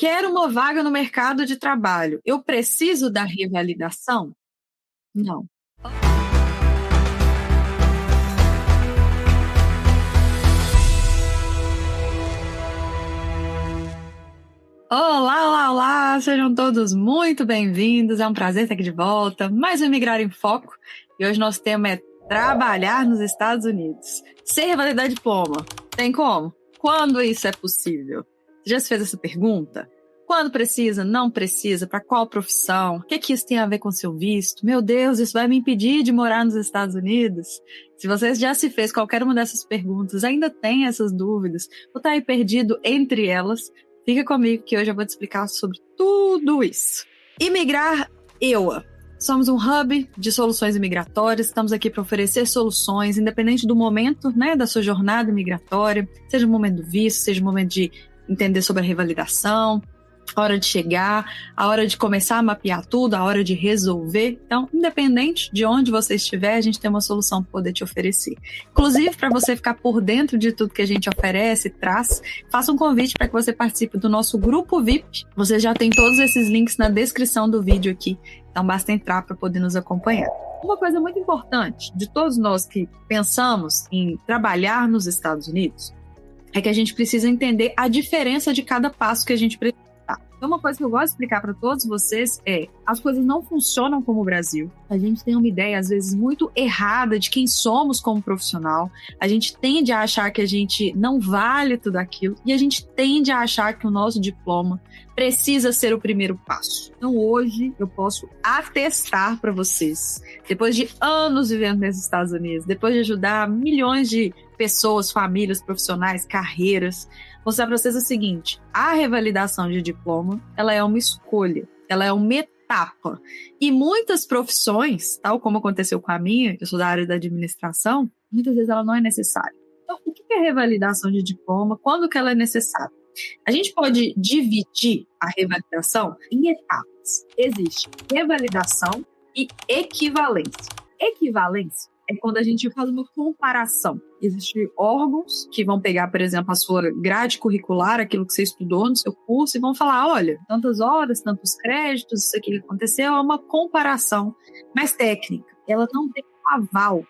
Quero uma vaga no mercado de trabalho. Eu preciso da revalidação? Não. Olá, olá, olá! Sejam todos muito bem-vindos. É um prazer estar aqui de volta. Mais um Imigrar em Foco. E hoje nosso tema é trabalhar nos Estados Unidos. Sem revalidar diploma. Tem como? Quando isso é possível? Você já se fez essa pergunta? Quando precisa? Não precisa? Para qual profissão? O que isso tem a ver com seu visto? Meu Deus, isso vai me impedir de morar nos Estados Unidos? Se você já se fez qualquer uma dessas perguntas, ainda tem essas dúvidas, ou está aí perdido entre elas, fica comigo que hoje eu vou te explicar sobre tudo isso. Imigrar EUA. Somos um hub de soluções imigratórias, estamos aqui para oferecer soluções, independente do momento, né, da sua jornada imigratória, seja o momento do visto, seja o momento de entender sobre a revalidação, a hora de chegar, a hora de começar a mapear tudo, a hora de resolver. Então, independente de onde você estiver, a gente tem uma solução para poder te oferecer. Inclusive, para você ficar por dentro de tudo que a gente oferece, traz, faça um convite para que você participe do nosso grupo VIP. Você já tem todos esses links na descrição do vídeo aqui, então basta entrar para poder nos acompanhar. Uma coisa muito importante de todos nós que pensamos em trabalhar nos Estados Unidos é que a gente precisa entender a diferença de cada passo que a gente precisa. Então, uma coisa que eu gosto de explicar para todos vocês é: as coisas não funcionam como o Brasil. A gente tem uma ideia, às vezes, muito errada de quem somos como profissional. A gente tende a achar que a gente não vale tudo aquilo. E a gente tende a achar que o nosso diploma precisa ser o primeiro passo. Então, hoje, eu posso atestar para vocês, depois de anos vivendo nos Estados Unidos, depois de ajudar milhões de pessoas, famílias, profissionais, carreiras, mostrar para vocês o seguinte: a revalidação de diploma, ela é uma escolha, ela é uma etapa. E muitas profissões, tal como aconteceu com a minha, eu sou da área da administração, muitas vezes ela não é necessária. Então, o que é revalidação de diploma? Quando que ela é necessária? A gente pode dividir a revalidação em etapas. Existe revalidação e equivalência. Equivalência é quando a gente faz uma comparação. Existem órgãos que vão pegar, por exemplo, a sua grade curricular, aquilo que você estudou no seu curso, e vão falar: olha, tantas horas, tantos créditos, isso aqui que aconteceu, é uma comparação mais técnica. Ela não tem um aval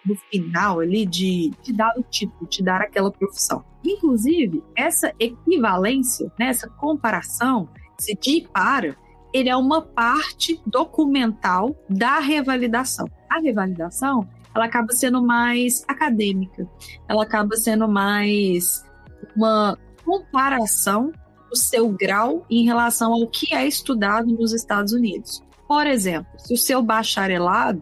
no final ali de te dar o título, te dar aquela profissão. Inclusive, essa equivalência, né, essa comparação, esse de e para, ele é uma parte documental da revalidação. A revalidação, ela acaba sendo mais acadêmica, ela acaba sendo mais uma comparação do seu grau em relação ao que é estudado nos Estados Unidos. Por exemplo, se o seu bacharelado,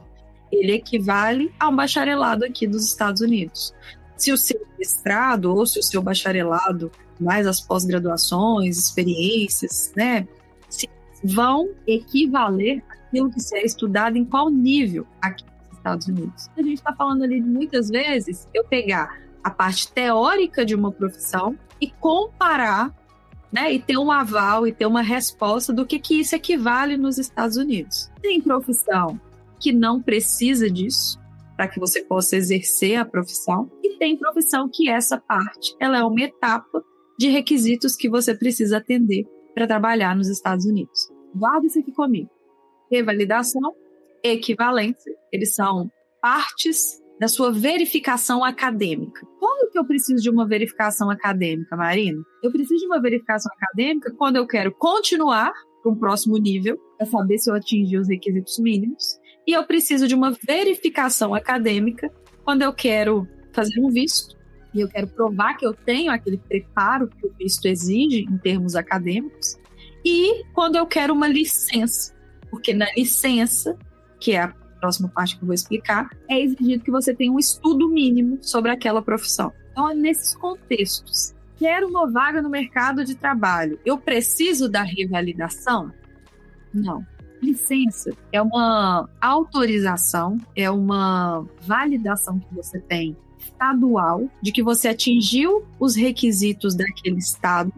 ele equivale a um bacharelado aqui dos Estados Unidos. Se o seu mestrado ou se o seu bacharelado, mais as pós-graduações, experiências, né, se vão equivaler àquilo que se é estudado em qual nível aqui nos Estados Unidos. A gente está falando ali de, muitas vezes, eu pegar a parte teórica de uma profissão e comparar, né, e ter um aval e ter uma resposta do que isso equivale nos Estados Unidos. Tem profissão que não precisa disso para que você possa exercer a profissão, e tem profissão que essa parte ela é uma etapa de requisitos que você precisa atender para trabalhar nos Estados Unidos. Guarda isso aqui comigo. Revalidação, equivalência, eles são partes da sua verificação acadêmica. Quando que eu preciso de uma verificação acadêmica, Marina? Eu preciso de uma verificação acadêmica quando eu quero continuar para um próximo nível, para saber se eu atingi os requisitos mínimos, e eu preciso de uma verificação acadêmica quando eu quero fazer um visto, e eu quero provar que eu tenho aquele preparo que o visto exige em termos acadêmicos, e quando eu quero uma licença, porque na licença, que é a próxima parte que eu vou explicar, é exigido que você tenha um estudo mínimo sobre aquela profissão. Então, é nesses contextos. Quero uma vaga no mercado de trabalho, eu preciso da revalidação? Não. Licença é uma autorização, é uma validação que você tem estadual de que você atingiu os requisitos daquele estado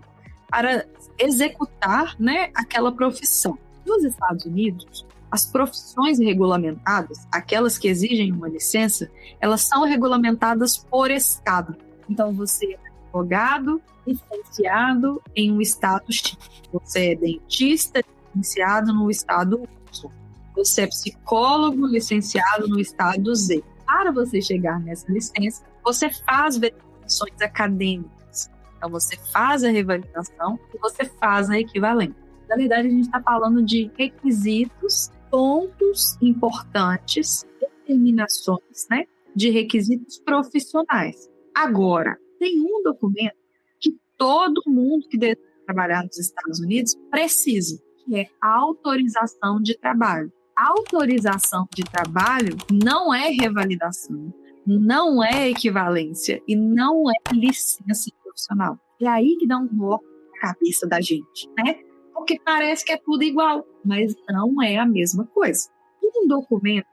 para executar, né, aquela profissão. Nos Estados Unidos, as profissões regulamentadas, aquelas que exigem uma licença, elas são regulamentadas por estado. Então, você advogado licenciado em um estado X. Você é dentista licenciado no estado Y. Você é psicólogo licenciado no estado Z. Para você chegar nessa licença, você faz verificações acadêmicas. Então, você faz a revalidação e você faz a equivalência. Na verdade, a gente está falando de requisitos, pontos importantes, determinações, né, de requisitos profissionais. Agora, tem um documento que todo mundo que deseja trabalhar nos Estados Unidos precisa, que é a autorização de trabalho. A autorização de trabalho não é revalidação, não é equivalência e não é licença profissional. É aí que dá um nó na cabeça da gente, né? Porque parece que é tudo igual, mas não é a mesma coisa. Um documento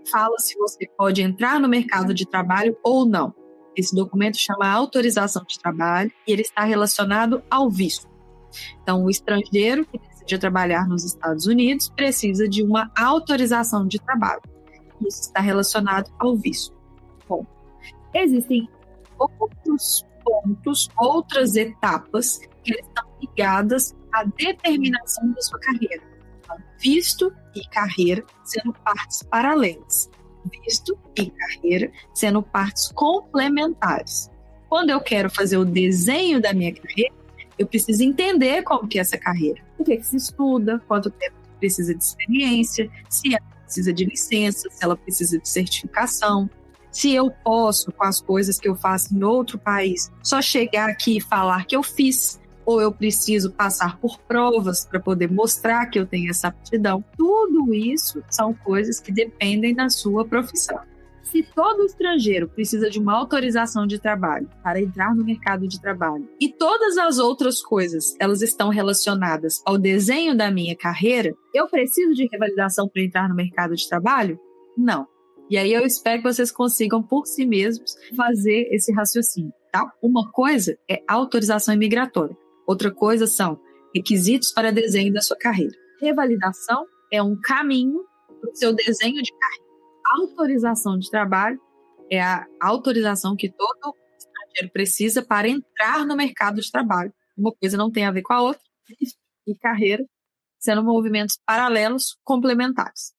fala se você pode entrar no mercado de trabalho ou não. Esse documento chama autorização de trabalho e ele está relacionado ao visto. Então, o estrangeiro que deseja trabalhar nos Estados Unidos precisa de uma autorização de trabalho. Isso está relacionado ao visto. Bom, existem outros pontos, outras etapas que estão ligadas à determinação da sua carreira. Então, visto e carreira sendo partes paralelas. Visto e carreira sendo partes complementares. Quando eu quero fazer o desenho da minha carreira, eu preciso entender como que é essa carreira. O que se estuda, quanto tempo precisa de experiência, se ela precisa de licença, se ela precisa de certificação, se eu posso, com as coisas que eu faço em outro país, só chegar aqui e falar que eu fiz, ou eu preciso passar por provas para poder mostrar que eu tenho essa aptidão. Tudo isso são coisas que dependem da sua profissão. Se todo estrangeiro precisa de uma autorização de trabalho para entrar no mercado de trabalho e todas as outras coisas, elas estão relacionadas ao desenho da minha carreira, eu preciso de revalidação para entrar no mercado de trabalho? Não. E aí eu espero que vocês consigam por si mesmos fazer esse raciocínio, tá? Uma coisa é autorização imigratória. Outra coisa são requisitos para desenho da sua carreira. Revalidação é um caminho para o seu desenho de carreira. Autorização de trabalho é a autorização que todo estrangeiro precisa para entrar no mercado de trabalho. Uma coisa não tem a ver com a outra. E carreira sendo movimentos paralelos complementares.